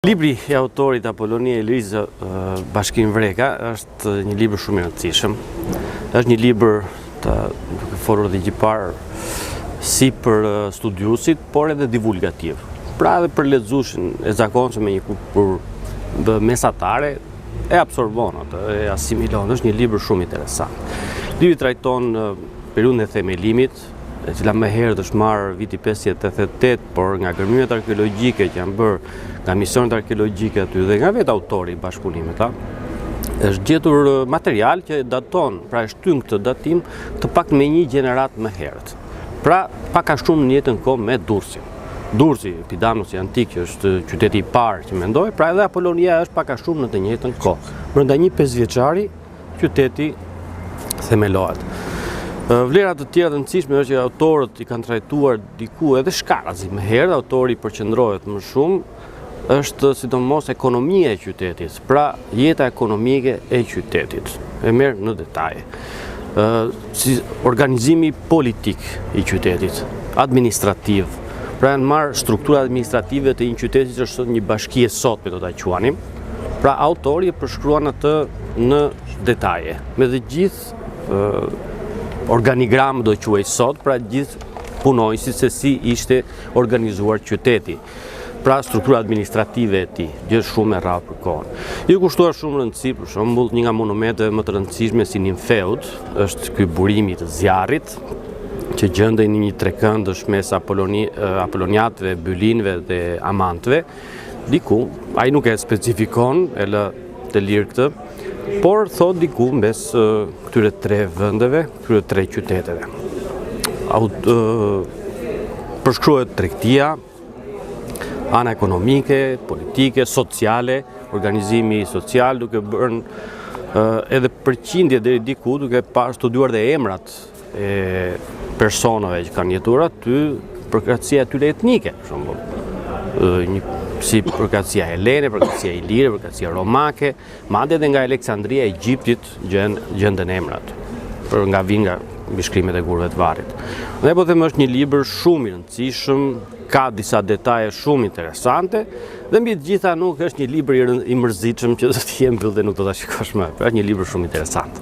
Libri i autorit Apolonia Elizë Bashkim Vreka është një libër shumë i rëndësishëm. Është një libër duke folur dhe gjipar si për studiusit, por edhe divulgativ. Pra edhe për lexuesin e zakonshëm me një kulturë mesatare e absorbon atë, e asimilon. Është një libër shumë interesant. Libri trajton periudhën e themelimit, e cila më herët është marrë viti 588, por nga gërmymet arkeologjike që janë bërë nga misionet arkeologjike aty dhe nga vetë autori i bashkëpunimit, është gjetur material që daton, pra e shtyn këtë datim të pak me një gjenerat më herët. Pra pak a shumë në njëjtën kohë me Durrësin. Durrësi, Epidamnosi antik, që është qyteti i parë që mendoj, pra edhe Apolonia është pak a shumë në të njëjtën kohë. Brenda një 5-vjeçari qyteti themelohet. Vlerat të tjera të rëndësishme është që autorët i kanë trajtuar diku edhe shkarazi më herë, autori përqendrohet më shumë, është sidomos ekonomia e qytetit, pra jeta ekonomike e qytetit, e merr në detaje. Si organizimi politik i qytetit, administrativ, pra janë marrë struktura administrative të një qyteti që është një bashki e sotme do ta quanim, pra autori e përshkruan atë në detaje, me të gjithë organigram do quaj sot, pra gjithë punojësit se si ishte organizuar qyteti. Pra struktura administrative e tij, gjë shumë e rrallë për kohën. I kushtuar shumë rëndësi, për shembull, një nga monumenteve më të rëndësishme si Nimfeut, është ky burimi të zjarrit, që gjendej në një trekëndësh mes apoloniatëve, bylinëve dhe amantëve. Diku, ai nuk e specifikon, e lë të lirë këtë, por thot diku mes këtyre tre vendeve, këtyre tre qyteteve. Përshkruhet tregtia, ana ekonomike, politike, sociale, organizimi social, duke bërë edhe përqindje deri diku, duke studiuar dhe emrat e personave që kanë jetuar aty, përkatësia atyre etnike, për shembull. Si përkatësia helene, përkatësia ilire, përkatësia romake, madje edhe nga Aleksandria e Egjiptit gjenden emrat, nga vinë nga mbishkrimet e gurëve të varrit. Dhe po them është një libër shumë i rëndësishëm, ka disa detaje shumë interesante, dhe mbi të gjitha nuk është një libër i mërzitshëm që do të jem mbyll dhe nuk do ta shikosh më. Është një libër shumë interesant.